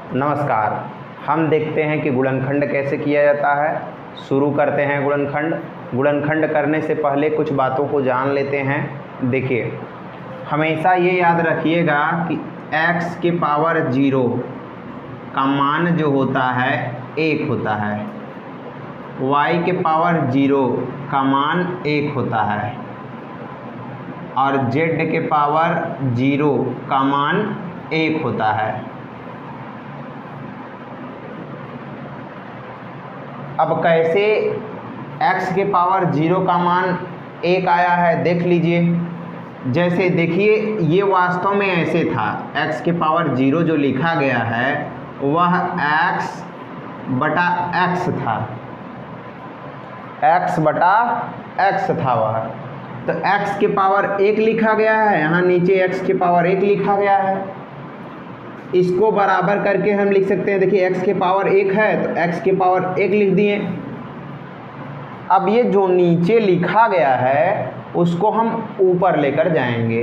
नमस्कार। हम देखते हैं कि गुणनखंड कैसे किया जाता है। शुरू करते हैं गुणनखंड। गुणनखंड करने से पहले कुछ बातों को जान लेते हैं। देखिए, हमेशा ये याद रखिएगा कि x के पावर 0 का मान जो होता है 1 होता है, y के पावर 0 का मान 1 होता है और z के पावर 0 का मान 1 होता है। अब कैसे x के पावर 0 का मान 1 आया है देख लीजिए। जैसे देखिए, ये वास्तव में ऐसे था, x के पावर 0 जो लिखा गया है वह x बटा x था, x बटा x था वह। तो x के पावर 1 लिखा गया है, यहाँ नीचे x के पावर 1 लिखा गया है। इसको बराबर करके हम लिख सकते हैं। देखिए, x के पावर 1 है तो x के पावर 1 लिख दिए। अब ये जो नीचे लिखा गया है उसको हम ऊपर लेकर जाएंगे।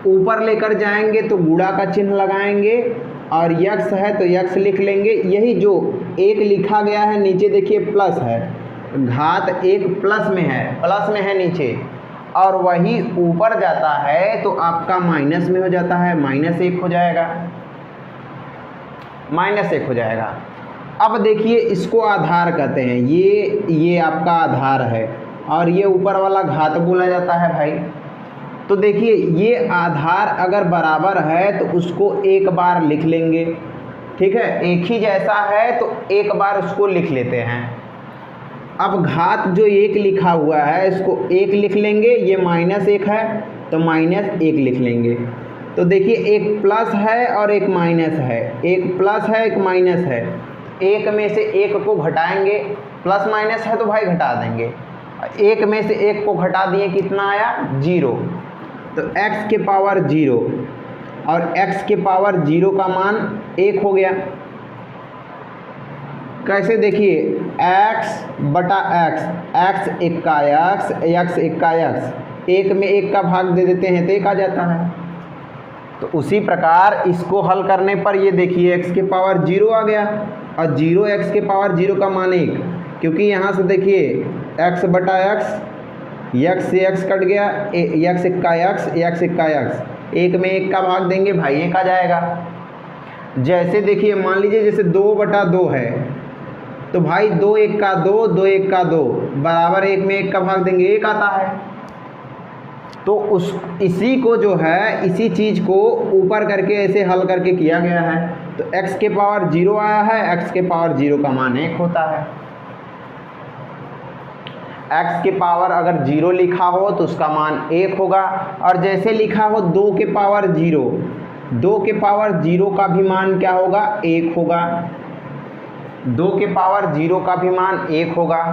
ऊपर लेकर जाएंगे तो गुणा का चिन्ह लगाएंगे और x है तो x लिख लेंगे। यही जो 1 लिखा गया है नीचे देखिए प्लस है, घात 1 प्लस में है नीचे, और वही ऊपर जाता है तो आपका माइनस में हो जाता है, -1 हो जाएगा, -1 हो जाएगा। अब देखिए, इसको आधार कहते हैं। ये आपका आधार है और ये ऊपर वाला घात बोला जाता है भाई। तो देखिए, ये आधार अगर बराबर है तो उसको एक बार लिख लेंगे, ठीक है। एक ही जैसा है तो एक बार उसको लिख लेते हैं। अब घात जो 1 लिखा हुआ है इसको 1 लिख लेंगे, ये -1 है तो -1 लिख लेंगे। तो देखिए, एक प्लस है और एक माइनस है, एक प्लस है एक माइनस है। एक में से एक को घटाएंगे, प्लस माइनस है तो भाई घटा देंगे। एक में से एक को घटा दिए, कितना आया? 0। तो x के पावर 0 और x के पावर 0 का मान 1 हो गया। कैसे? देखिए, x बटा x 1 का x 1 का x, 1 में 1 का भाग दे देते हैं तो 1 आ जाता है। तो उसी प्रकार इसको हल करने पर ये देखिए x के पावर 0 आ गया और 0 x के पावर 0 का मान 1, क्योंकि यहाँ से देखिए x बटा x से x कट गया, x 1 का x 1 का x, 1 में 1 का भाग देंगे भाई 1 आ जाएगा। जैसे देखिए, मान लीजिए जैसे 2 बटा 2 है तो भाई 2 1 का 2, 2 1 का 2 बराबर 1 में 1 का भाग देंगे 1 आता है। तो इसी को जो है, इसी चीज़ को ऊपर करके ऐसे हल करके किया गया है। तो x के पावर 0 आया है, x के पावर 0 का मान 1 होता है। x के पावर अगर 0 लिखा हो तो उसका मान 1 होगा, और जैसे लिखा हो 2 के पावर 0, 2 के पावर 0 का भी मान क्या होगा? 1 होगा। 2 के पावर 0 का भी मान 1 होगा।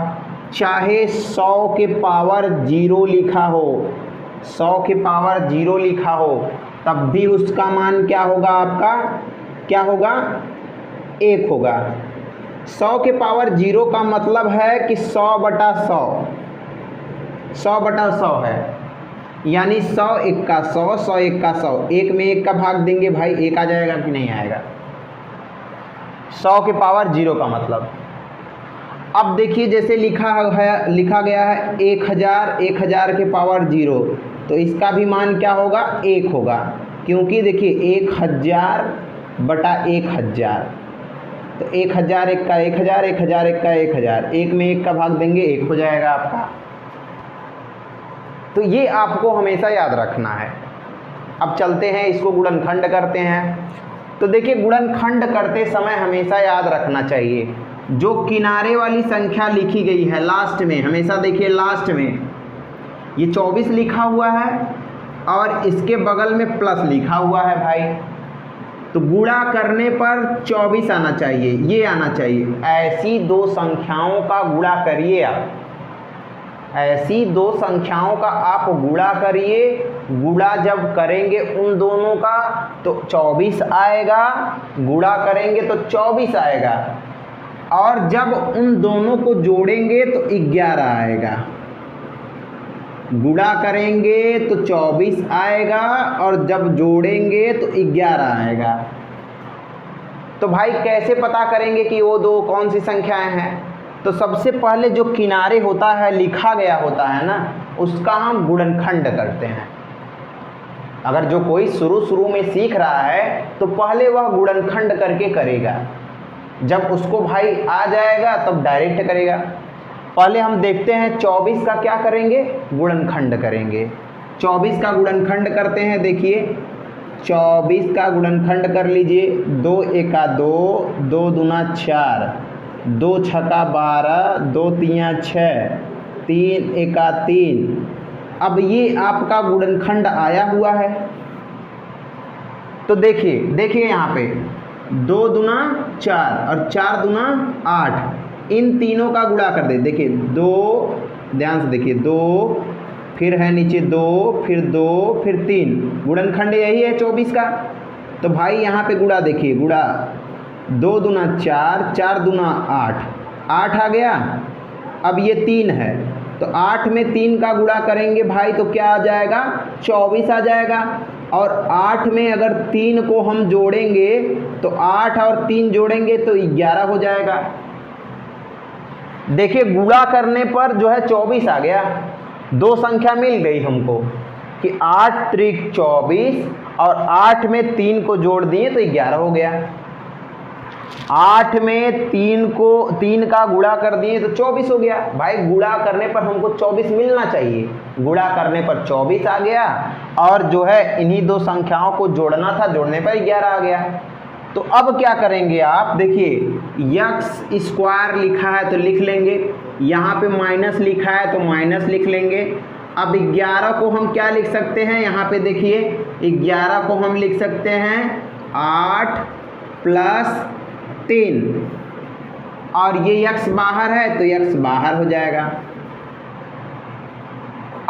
चाहे 100 के पावर 0 लिखा हो, 100 के पावर 0 लिखा हो, तब भी उसका मान क्या होगा? आपका क्या होगा? 1 होगा। 100 के पावर 0 का मतलब है कि 100 बटा 100, 100 बटा 100 है, यानी 100 1 का 100, 100 1 का 100, 1 में 1 का भाग देंगे भाई 1 आ जाएगा कि नहीं आएगा? 100 के पावर 0 का मतलब। अब देखिए, जैसे लिखा गया है 1000 के पावर 0, तो इसका भी मान क्या होगा? 1 होगा, क्योंकि देखिए 1000 बटा 1000, तो 1000 1 का 1000, 1000 1 का 1000, 1 में 1 का भाग देंगे 1 हो जाएगा आपका। तो ये आपको हमेशा याद रखना है। अब चलते हैं, इसको गुणनखंड करते हैं। तो देखिए, गुणनखंड करते समय हमेशा याद रखना चाहिए, जो किनारे वाली संख्या लिखी गई है लास्ट में, हमेशा देखिए लास्ट में ये 24 लिखा हुआ है और इसके बगल में प्लस लिखा हुआ है भाई। तो गुणा करने पर 24 आना चाहिए, ये आना चाहिए। ऐसी दो संख्याओं का गुणा करिए आप, ऐसी दो संख्याओं का आप गुणा करिए। गुणा जब करेंगे उन दोनों का तो 24 आएगा, गुणा करेंगे तो 24 आएगा, और जब उन दोनों को जोड़ेंगे तो 11 आएगा। गुणा करेंगे तो 24 आएगा और जब जोड़ेंगे तो 11 आएगा। तो भाई कैसे पता करेंगे कि वो दो कौन सी संख्याएं हैं? तो सबसे पहले जो किनारे होता है, लिखा गया होता है ना, उसका हम गुणनखंड करते हैं। अगर जो कोई शुरू में सीख रहा है तो पहले वह गुणनखंड करके करेगा, जब उसको भाई आ जाएगा तब डायरेक्ट करेगा। पहले हम देखते हैं 24 का क्या करेंगे, गुणनखंड करेंगे। 24 का गुणनखंड करते हैं। देखिए 24 का गुणनखंड कर लीजिए। 2 एका 2, 2 दूना 4, 2 छका 12, 2 तिया 6, 3 एका 3। अब ये आपका गुणनखंड आया हुआ है। तो देखिए यहाँ पे 2 दूना 4 और 4 दूना 8, इन तीनों का गुणा कर दे। देखिए 2, ध्यान से देखिए 2, फिर है नीचे 2, फिर 2, फिर 3, गुणनखंड यही है 24 का। तो भाई यहाँ पे गुणा देखिए, गुणा 2 दूना 4, 4 दूना 8, 8 आ गया। अब ये 3 है तो 8 में 3 का गुणा करेंगे भाई तो क्या आ जाएगा, 24 आ जाएगा। और 8 में अगर 3 को हम जोड़ेंगे तो 8 और 3 जोड़ेंगे तो 11 हो जाएगा। देखिए गुणा करने पर जो है 24 आ गया। दो संख्या मिल गई हमको कि 8 त्रिक 24 और 8 में 3 को जोड़ दिए तो 11 हो गया। 8 में 3 का गुणा कर दिए तो 24 हो गया। भाई गुणा करने पर हमको 24 मिलना चाहिए, गुणा करने पर 24 आ गया और जो है इन्हीं दो संख्याओं को जोड़ना था, जोड़ने पर 11 आ गया। तो अब क्या करेंगे आप, देखिए एक्स स्क्वायर लिखा है तो लिख लेंगे, यहाँ पे माइनस लिखा है तो माइनस लिख लेंगे। अब 11 को हम क्या लिख सकते हैं, यहाँ पे देखिए 11 को हम लिख सकते हैं 8 प्लस 3 और ये x बाहर है तो x बाहर हो जाएगा।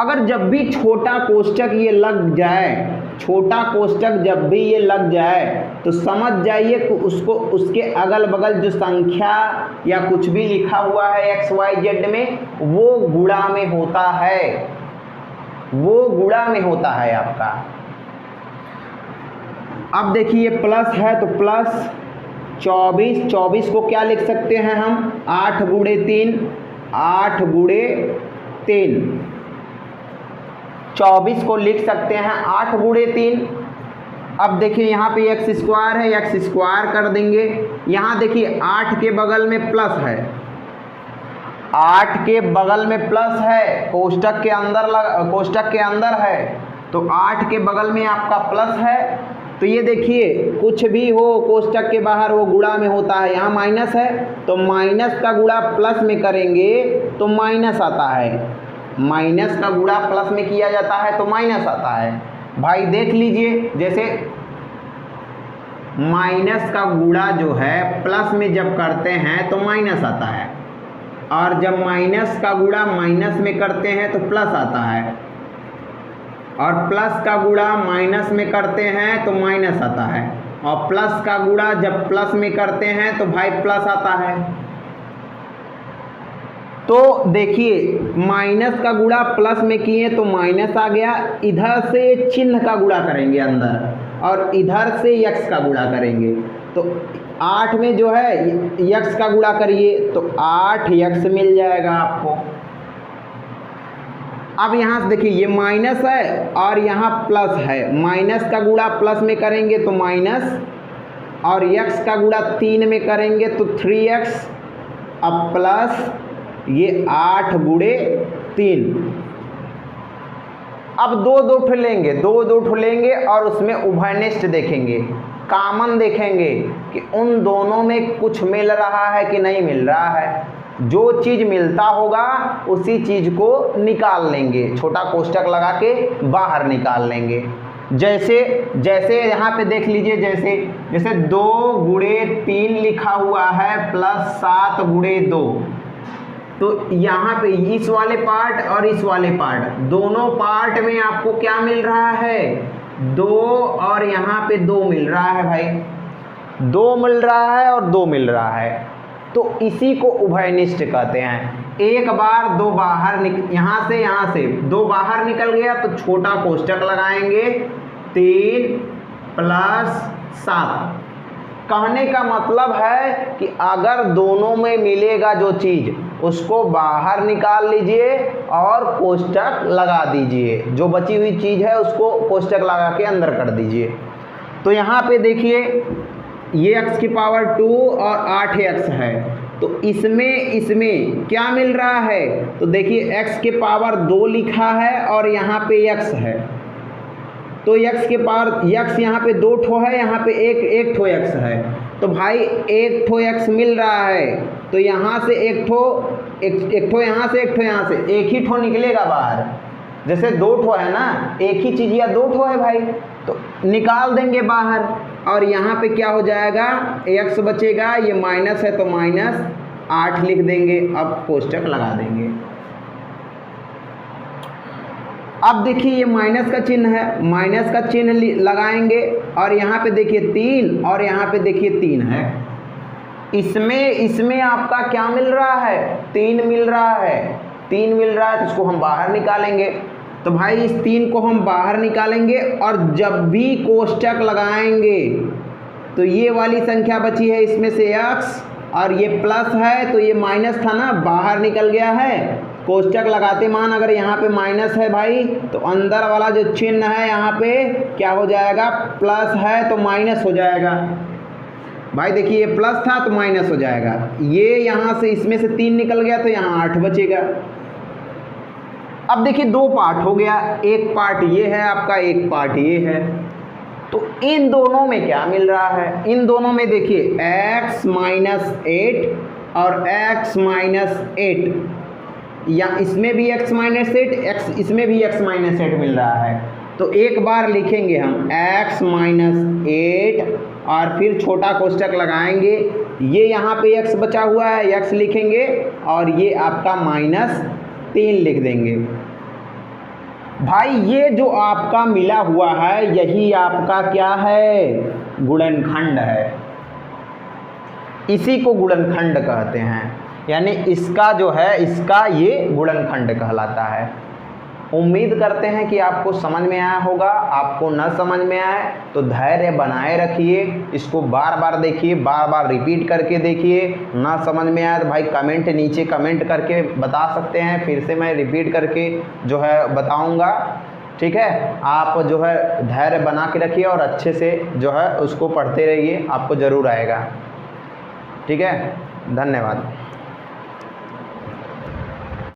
अगर जब भी छोटा कोष्टक ये लग जाए, छोटा कोष्टक जब भी ये लग जाए तो समझ जाइए कि उसको उसके अगल बगल जो संख्या या कुछ भी लिखा हुआ है एक्स वाई जेड में वो गुणा में होता है, वो गुणा में होता है आपका। अब देखिए प्लस है तो प्लस 24 को क्या लिख सकते हैं हम, 8 गुणे 3, 8 गुणे 3, 24 को लिख सकते हैं 8 गुणे 3। अब देखिए यहाँ पे एक्स स्क्वायर है, एक्स स्क्वायर कर देंगे। यहाँ देखिए 8 के बगल में प्लस है, 8 के बगल में प्लस है, कोष्टक के अंदर है तो 8 के बगल में आपका प्लस है। तो ये देखिए कुछ भी हो कोष्टक के बाहर वो गुणा में होता है। यहाँ माइनस है तो माइनस का गुणा प्लस में करेंगे तो माइनस आता है, माइनस का गुणा प्लस में किया जाता है तो माइनस आता है। भाई देख लीजिए जैसे माइनस का गुणा जो है प्लस में जब करते हैं तो माइनस आता है और जब माइनस का गुणा माइनस में करते हैं तो प्लस आता है और प्लस का गुणा माइनस में करते हैं तो माइनस आता है और प्लस का गुणा जब प्लस में करते हैं तो भाई प्लस आता है। तो देखिए माइनस का गुणा प्लस में किए तो माइनस आ गया, इधर से चिन्ह का गुणा करेंगे अंदर और इधर से यक्स का गुणा करेंगे तो 8 में जो है यक्स का गुणा करिए तो 8 यक्स मिल जाएगा आपको। अब यहाँ से देखिए ये माइनस है और यहाँ प्लस है, माइनस का गुणा प्लस में करेंगे तो माइनस और यक्स का गुणा 3 में करेंगे तो 3x, अब प्लस ये 8 गुणे 3। अब दो ठो लेंगे और उसमें उभयनिष्ठ देखेंगे, कॉमन देखेंगे कि उन दोनों में कुछ मिल रहा है कि नहीं मिल रहा है। जो चीज़ मिलता होगा उसी चीज़ को निकाल लेंगे, छोटा कोष्टक लगा के बाहर निकाल लेंगे। जैसे यहाँ पे देख लीजिए, जैसे 2 गुणे 3 लिखा हुआ है प्लस 7 गुणे 2, तो यहाँ पे इस वाले पार्ट और इस वाले पार्ट दोनों पार्ट में आपको क्या मिल रहा है, 2 और यहाँ पे 2 मिल रहा है भाई, 2 मिल रहा है और 2 मिल रहा है। तो इसी को उभयनिष्ठ कहते हैं। एक बार 2 बाहर यहाँ से 2 बाहर निकल गया तो छोटा कोष्टक लगाएंगे 3 प्लस 7 कहने का मतलब है कि अगर दोनों में मिलेगा जो चीज़ उसको बाहर निकाल लीजिए और कोष्टक लगा दीजिए, जो बची हुई चीज़ है उसको कोष्टक लगा के अंदर कर दीजिए। तो यहाँ पे देखिए ये x की पावर 2 और 8x है, तो इसमें क्या मिल रहा है, तो देखिए x के पावर 2 लिखा है और यहाँ पे x है, तो x के पावर x यहाँ पे 2 ठो है, यहाँ पे एक ठो x है, तो भाई एक ठो x मिल रहा है, तो यहाँ से एक ठो यहाँ से एक ठो यहाँ से, एक ही ठो निकलेगा बाहर। जैसे 2 ठो है ना, एक ही चीज़ या 2 ठो है भाई, तो निकाल देंगे बाहर और यहाँ पे क्या हो जाएगा, x बचेगा, ये माइनस है तो -8 लिख देंगे। अब कोष्टक लगा देंगे। अब देखिए ये माइनस का चिन्ह है, माइनस का चिन्ह लगाएंगे और यहाँ पे देखिए 3 और यहाँ पे देखिए 3 है। इसमें आपका क्या मिल रहा है, 3 मिल रहा है, 3 मिल रहा है, तो इसको हम बाहर निकालेंगे। तो भाई इस 3 को हम बाहर निकालेंगे और जब भी कोष्टक लगाएंगे तो ये वाली संख्या बची है इसमें से x और ये प्लस है, तो ये माइनस था ना, बाहर निकल गया है। कोष्टक लगाते मान अगर यहाँ पे माइनस है भाई, तो अंदर वाला जो चिन्ह है यहाँ पे क्या हो जाएगा, प्लस है तो माइनस हो जाएगा। भाई देखिए ये प्लस था तो माइनस हो जाएगा, ये यहाँ से इसमें से 3 निकल गया तो यहाँ 8 बचेगा। अब देखिए 2 पार्ट हो गया, एक पार्ट ये है आपका, एक पार्ट ये है। तो इन दोनों में क्या मिल रहा है, इन दोनों में देखिए x - 8 और x - 8, या इसमें भी x - 8, इसमें भी x - 8 मिल रहा है। तो एक बार लिखेंगे हम x - 8 और फिर छोटा कोष्टक लगाएंगे, ये यहाँ पे x बचा हुआ है, x लिखेंगे और ये आपका -3 लिख देंगे। भाई ये जो आपका मिला हुआ है यही आपका क्या है, गुणनखंड है। इसी को गुणनखंड कहते हैं, यानी इसका जो है इसका ये गुणनखंड कहलाता है। उम्मीद करते हैं कि आपको समझ में आया होगा। आपको न समझ में आए तो धैर्य बनाए रखिए, इसको बार बार देखिए, बार बार रिपीट करके देखिए। ना समझ में आए तो भाई कमेंट नीचे कमेंट करके बता सकते हैं, फिर से मैं रिपीट करके जो है बताऊंगा। ठीक है, आप जो है धैर्य बना के रखिए और अच्छे से जो है उसको पढ़ते रहिए, आपको ज़रूर आएगा। ठीक है, धन्यवाद।